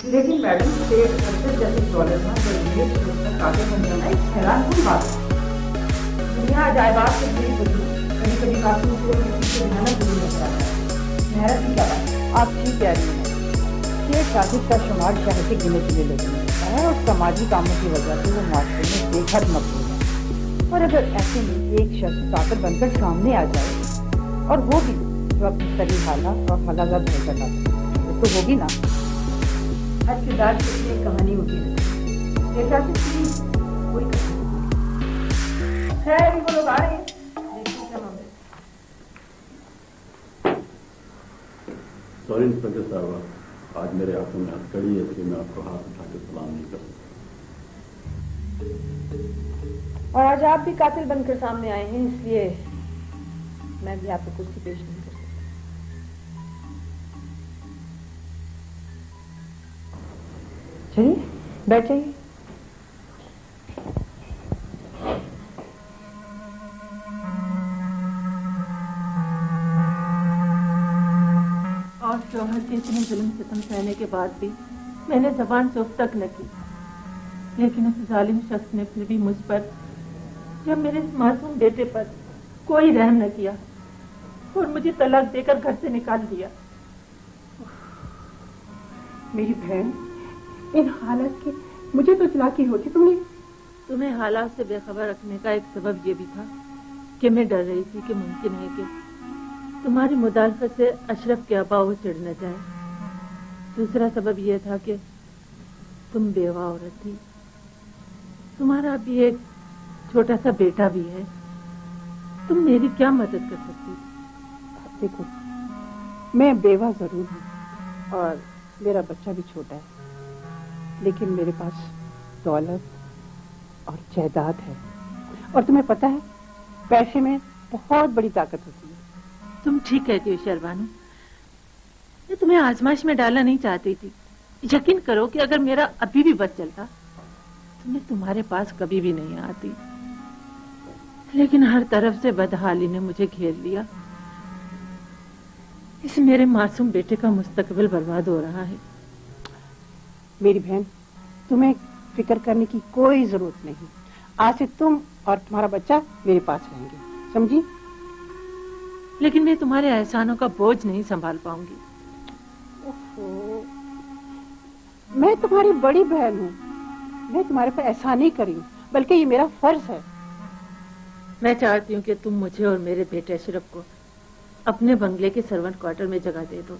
लेकिन मैडम पेट खर्चे जैसे डॉलर में जरूरी काटे बन जाना एक हैरान कौन बात है। दुनिया जायदाद से जुड़ी बदलू कभी कभी काफी मेहनत जरूर लग जाता है। मेहनत की क्या बात, आप ठीक कह रही हैं। शेख साजिद का शुमार शहर के गिने चुने लोगों में होता है और सामाजिक कामों की वजह से वो माशरे में बेहद मकबूल है। और अगर ऐसे में एक शख्स ताकत बनकर सामने आ जाए और वो भी जो अपनी सही हालात और हालात बेहतर ला सके तो होगी ना। हर किरदार की एक कहानी होती है, जैसा कि कोई कहानी है। वो लोग आ रहे हैं, देखिए क्या मामला। सॉरी इंस्पेक्टर साहब, आज मेरे हाथों में हथकड़ी है इसलिए मैं आपको हाथ उठा के सलाम नहीं कर सकता। और आज आप भी कातिल बनकर सामने आए हैं, इसलिए मैं भी आपको कुछ पेश नहीं कर सकती। चलिए बैठ जाइए। और शौहर के इतने जुल्म सितम सहने के बाद भी मैंने जबान से उफ तक न की, लेकिन उस जालिम शख्स ने फिर भी मुझ पर, जब मेरे इस मासूम बेटे पर कोई रहम न किया और मुझे तलाक देकर घर से निकाल दिया। मेरी बहन, इन हालत की मुझे तो चालाकी होती तुमने। तुम्हें हालात से बेखबर रखने का एक सबब ये भी था कि मैं डर रही थी कि मुमकिन है कि तुम्हारी मुदालफत से अशरफ के अबा वो चिढ़ न जाए। दूसरा सबब यह था कि तुम बेवा औरत थी, तुम्हारा भी एक छोटा सा बेटा भी है, तुम मेरी क्या मदद कर सकती? देखो, मैं बेवा जरूर हूँ और मेरा बच्चा भी छोटा है, लेकिन मेरे पास दौलत और जायदाद है। और तुम्हें पता है, पैसे में बहुत बड़ी ताकत होती है। तुम ठीक कहती हो शहरबानू, मैं तुम्हें आजमाइश में डालना नहीं चाहती थी। यकीन करो कि अगर मेरा अभी भी बच चलता तो मैं तुम्हारे पास कभी भी नहीं आती, लेकिन हर तरफ से बदहाली ने मुझे घेर लिया। इस मेरे मासूम बेटे का मुस्तकबिल बर्बाद हो रहा है। मेरी बहन, तुम्हें फिक्र करने की कोई जरूरत नहीं। आज से तुम और तुम्हारा बच्चा मेरे पास रहेंगे, समझी? लेकिन मैं तुम्हारे एहसानों का बोझ नहीं संभाल पाऊंगी। मैं तुम्हारी बड़ी बहन हूँ, मैं तुम्हारे पर एहसान नहीं करी, बल्कि ये मेरा फर्ज है। मैं चाहती हूँ कि तुम मुझे और मेरे बेटे अशरफ को अपने बंगले के सर्वेंट क्वार्टर में जगह दे दो।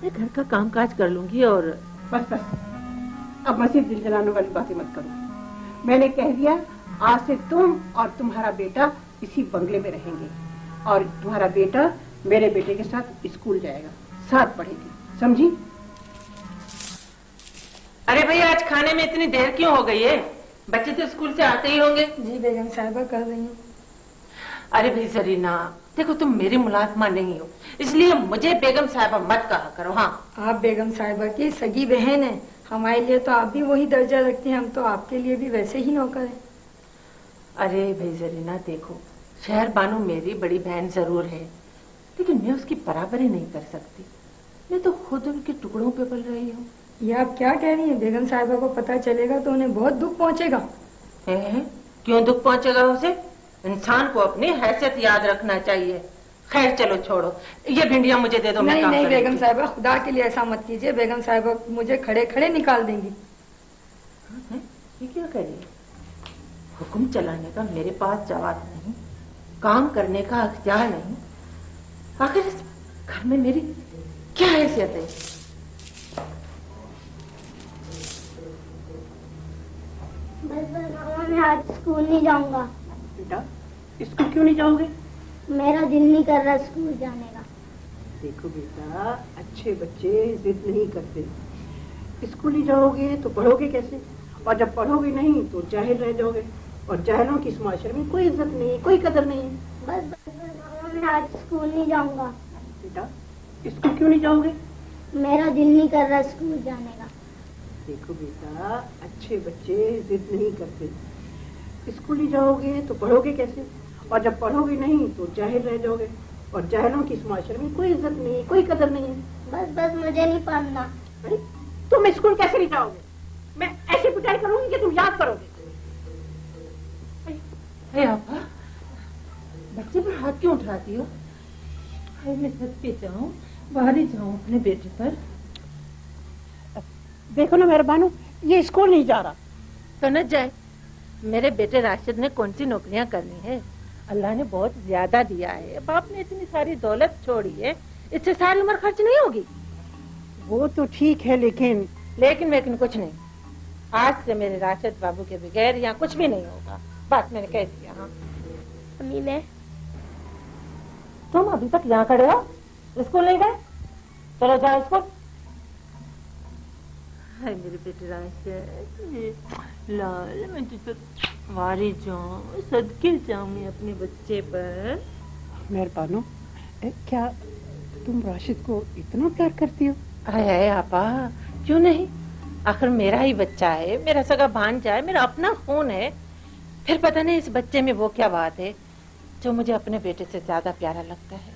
मैं घर का कामकाज कर लूंगी। और बस अब मजीद दिल जलाने वाली बातें मत करो। मैंने कह दिया, आज से तुम और तुम्हारा बेटा इसी बंगले में रहेंगे और तुम्हारा बेटा मेरे बेटे के साथ स्कूल जाएगा, साथ पढ़ेगी, समझी? अरे भैया, आज खाने में इतनी देर क्यों हो गई है? बच्चे तो स्कूल से आते ही होंगे। जी बेगम साहिबा कर रही हूँ। अरे भाई जरीना, देखो तुम मेरी मुलाजमा नहीं हो, इसलिए मुझे बेगम साहिबा मत कहा करो। हाँ, आप बेगम साहिबा की सगी बहन है, हमारे लिए तो आप भी वही दर्जा रखती हैं, हम तो आपके लिए भी वैसे ही नौकर हैं। अरे भाई जरीना, देखो शहरबानू मेरी बड़ी बहन जरूर है, लेकिन मैं उसकी बराबरी नहीं कर सकती। मैं तो खुद उनके टुकड़ों पे पल रही हूँ। ये आप क्या कह रही हैं? बेगम साहिबा को पता चलेगा तो उन्हें बहुत दुख पहुंचेगा। क्यों दुख पहुंचेगा उसे? इंसान को अपनी हैसियत याद रखना चाहिए। खैर चलो छोड़ो, ये भिंडियां मुझे दे दो। नहीं नहीं बेगम साहिबा, खुदा के लिए ऐसा मत कीजिए। बेगम साहिबा मुझे खड़े खड़े निकाल देंगी। ये क्या कह रही है? हुक्म चलाने का मेरे पास जवाब नहीं, काम करने का अख्तियार नहीं। आखिर इस घर में मेरी क्या हैसियत है? मैं आज स्कूल नहीं जाऊंगा। बेटा, स्कूल क्यों नहीं जाओगे? मेरा दिल नहीं कर रहा स्कूल जाने का। देखो बेटा, अच्छे बच्चे जिद नहीं करते। स्कूल नहीं जाओगे तो पढ़ोगे कैसे? और जब पढ़ोगे नहीं तो जाहिल रह जाओगे, और जाहिलों की इस माशरे में कोई इज्जत नहीं, कोई कदर नहीं है। बस मैं आज स्कूल नहीं जाऊंगा। बेटा, स्कूल क्यों नहीं जाओगे? मेरा दिल नहीं कर रहा स्कूल जाने का। देखो बेटा, अच्छे बच्चे जिद नहीं करते। स्कूल नहीं जाओगे तो पढ़ोगे कैसे? और जब पढ़ोगे नहीं तो जाहिल रह जाओगे, और जाहिलों की इस माशरे में कोई इज्जत नहीं, कोई कदर नहीं है। बस मुझे नहीं पढ़ना। अरे तो तुम स्कूल कैसे नहीं जाओगे? मैं ऐसी पिटाई करूंगी कि तुम याद करोगे। अरे आपा, बच्चे पर हाथ क्यों उठाती हो? अरे मैं सच के जाऊं, बाहर ही जाऊं अपने बेटे पर। देखो ना मेहरबानो, ये स्कूल नहीं जा रहा। तो न जाए, मेरे बेटे राशिद ने कौन सी नौकरियां करनी है? अल्लाह ने बहुत ज्यादा दिया है। बाप ने इतनी सारी दौलत छोड़ी है, इससे सारी उम्र खर्च नहीं होगी। वो तो ठीक है, लेकिन लेकिन कुछ नहीं। आज से मेरे राशिद बाबू के बगैर यहाँ कुछ भी नहीं होगा। बात मैंने कह दिया। हाँ अम्मी मैं तुम अभी तक यहाँ खड़े हो, स्कूल नहीं गए? चलो जाओ स्कूल। हाय मेरे बेटे राशिद, लाल मैं तुझ पर वारी जाऊं, सदके जाऊं मैं अपने बच्चे पर। मेहरबानो, क्या तुम राशिद को इतना प्यार करती हो? हाय आपा, क्यों नहीं? आखिर मेरा ही बच्चा है, मेरा सगा भांजा है, मेरा अपना खून है। फिर पता नहीं इस बच्चे में वो क्या बात है जो मुझे अपने बेटे से ज्यादा प्यारा लगता है।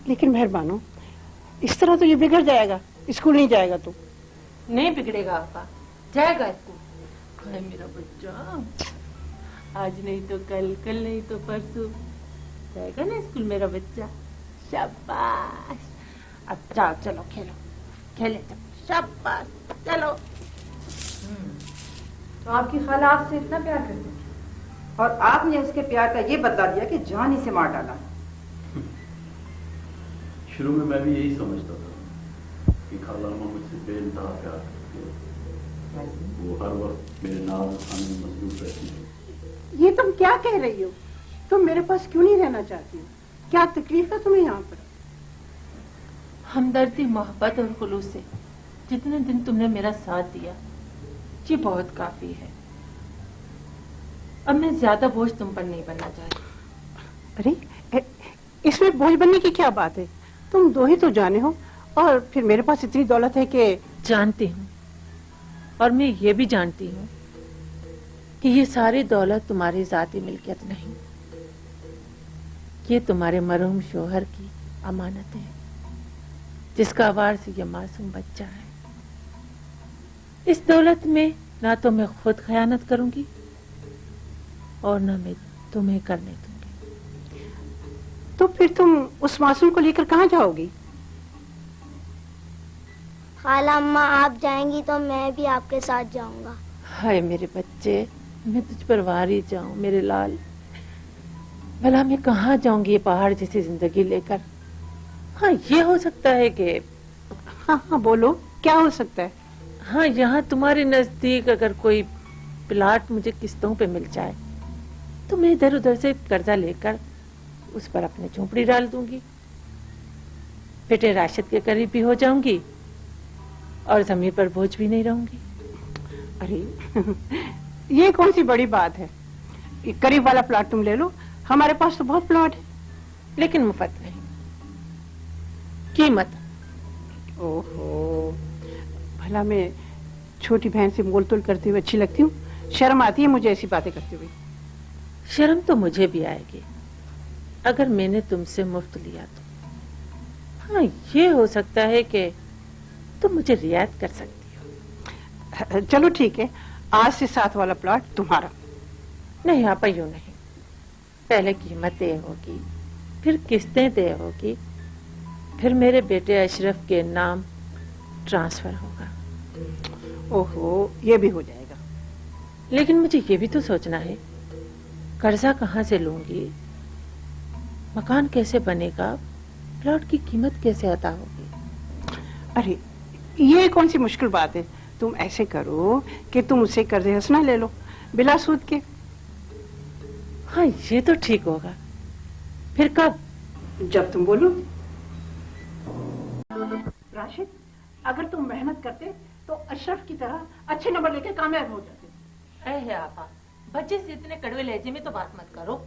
लेकिन मेहरबानो, इस तरह तो ये बिगड़ जाएगा, स्कूल नहीं जाएगा तो। नहीं बिगड़ेगा आपा, जाएगा स्कूल। हाय मेरा बच्चा, आज नहीं तो कल, कल नहीं तो परसों जाएगा ना स्कूल मेरा बच्चा। शाबाश। अब जाओ, चलो खेलो, खेले चलो। शाबाश, चलो। तो आपकी खाला आपसे इतना प्यार करती थी और आपने उसके प्यार का ये बदला दिया कि जान ही से मार डाला। शुरू में मैं भी यही समझता था कि खाला अम्मा मुझसे बेइंतहा प्यार करती है। वो हर वक्त मेरे नाम खाने में मसरूफ रहती है। ये तुम क्या कह रही हो? तुम मेरे पास क्यों नहीं रहना चाहती हो? क्या तकलीफ है तुम्हें यहाँ पर? हमदर्दी, मोहब्बत और खुलूस से जितने दिन तुमने मेरा साथ दिया, ये बहुत काफी है। अब मैं ज्यादा बोझ तुम पर नहीं बनना चाहती। अरे इसमें बोझ बनने की क्या बात है? तुम दो ही तो जाने हो, और फिर मेरे पास इतनी दौलत है कि। जानती हूँ, और मैं ये भी जानती हूँ कि ये सारी दौलत तुम्हारी जाती मिल्कियत नहीं, ये तुम्हारे मरहूम शोहर की अमानत है, जिसका वारिस ये मासूम बच्चा है। इस दौलत में ना तो मैं खुद खयानत करूंगी और ना मैं तुम्हें करने दूंगी। तो फिर तुम उस मासूम को लेकर कहाँ जाओगी? खाला अम्मा आप जाएंगी तो मैं भी आपके साथ जाऊंगा। हाय मेरे बच्चे, मैं तुझ पर वारी जाऊं मेरे लाल। भला मैं कहाँ जाऊंगी ये पहाड़ जैसी जिंदगी लेकर? हाँ ये हो सकता है कि हाँ हाँ बोलो, क्या हो सकता है? हाँ यहाँ तुम्हारे नजदीक अगर कोई प्लाट मुझे किस्तों पे मिल जाए तो मैं इधर उधर से कर्जा लेकर उस पर अपनी झोपड़ी डाल दूंगी, बेटे राशिद के करीब भी हो जाऊंगी और जमीन पर बोझ भी नहीं रहूंगी। अरे ये कौन सी बड़ी बात है? ये करीब वाला प्लाट तुम ले लो, हमारे पास तो बहुत प्लाट है। लेकिन मुफ्त नहीं, कीमत। ओहो, भला मैं छोटी बहन से मोल तोल करते हुए अच्छी लगती हूँ? शर्म आती है मुझे ऐसी बातें करते हुए। शर्म तो मुझे भी आएगी अगर मैंने तुमसे मुफ्त लिया तो। हाँ ये हो सकता है कि तुम मुझे रियायत कर सकती हो। चलो ठीक है, आज से 7 वाला प्लाट तुम्हारा। नहीं आप यूं नहीं, पहले कीमत तय होगी, फिर किस्तें तय होगी, फिर मेरे बेटे अशरफ के नाम ट्रांसफर होगा। ओहो, ये भी हो जाएगा। लेकिन मुझे ये भी तो सोचना है, कर्जा कहाँ से लूंगी, मकान कैसे बनेगा, प्लॉट की कीमत कैसे अदा होगी। अरे ये कौन सी मुश्किल बात है? तुम ऐसे करो कि तुम उससे कर्जे हंसना ले लो बिला सूद के। हाँ ये तो ठीक होगा। फिर कब? जब तुम बोलो। राशिद, अगर तुम मेहनत करते तो अशरफ की तरह अच्छे नंबर लेके कामयाब हो जाते। है आपा, बच्चे से इतने कड़वे लहजे में तो बात मत करो।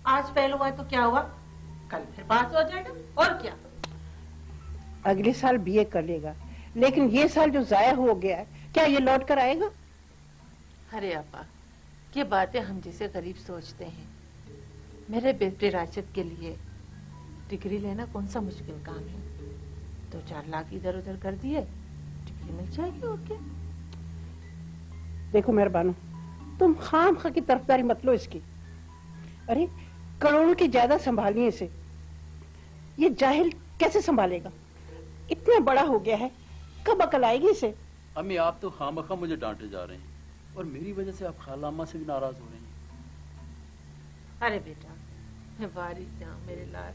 आज फेल हुआ तो क्या हुआ, कल फिर पास हो जाएगा और क्या। अगले साल बीए कर लेगा, लेकिन ये साल जो जाया हो गया है, क्या ये लौट कर आएगा? अरे आपा, ये बातें हम जिसे गरीब सोचते हैं। मेरे बेटे राशिद के लिए डिग्री लेना कौन सा मुश्किल काम है। 2-4 लाख इधर उधर कर दिए, नौकरी मिल जाएगी और क्या। देखो मेहरबानो, तुम खामखा की तरफदारी मत लो इसकी। अरे करोड़ों की जायदाद संभालनी है इसे, ये जाहिल कैसे संभालेगा? इतना बड़ा हो गया है, कब अकल आएगी इसे? अम्मी आप तो खामखा मुझे डांटे जा रहे हैं और मेरी वजह से आप खाला अम्मा से भी नाराज हो रही हैं। अरे बेटा, मैं वारिस जाऊं मेरे लाल,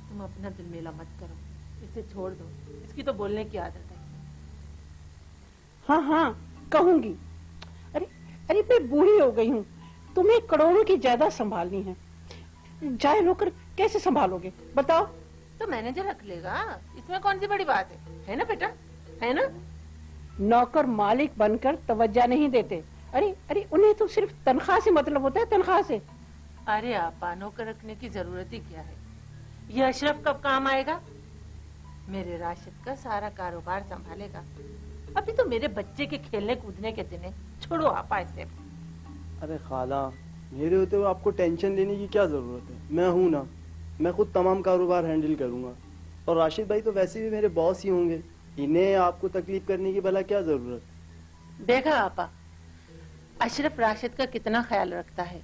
तुम अपना दिल मेला मत करो, इसे छोड़ दो, इसकी तो बोलने की आदत है। हाँ हाँ कहूंगी। अरे अरे मैं बूढ़ी हो गई हूँ, तुम्हें करोड़ों की जायदाद संभालनी है, जाहिल होकर कैसे संभालोगे बताओ? तो मैनेजर रख लेगा, इसमें कौन सी बड़ी बात है ना बेटा, है ना? नौकर मालिक बनकर तवज्जो नहीं देते। अरे अरे उन्हें तो सिर्फ तनख्वाह से मतलब होता है, तनख्वाह से। अरे आपा, नौकर रखने की जरूरत ही क्या है? ये अशरफ कब काम आएगा? मेरे राशिद का सारा कारोबार संभालेगा। अभी तो मेरे बच्चे के खेलने कूदने के दिन है, छोड़ो आपा इसे। अरे खाला, मेरे होते हुए आपको टेंशन लेने की क्या जरूरत है? मैं हूं ना, मैं खुद तमाम कारोबार हैंडल करूंगा। और राशिद भाई तो वैसे भी मेरे बॉस ही होंगे, इन्हें आपको तकलीफ करने की भला क्या जरूरत? देखा आपा, अशरफ राशिद का कितना ख्याल रखता है।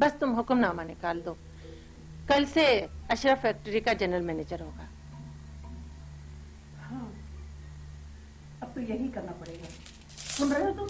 बस तुम हुक्मनामा निकाल दो, कल से अशरफ फैक्ट्री का जनरल मैनेजर होगा। हाँ, अब तो यही करना पड़ेगा। सुन रहे हो तुम?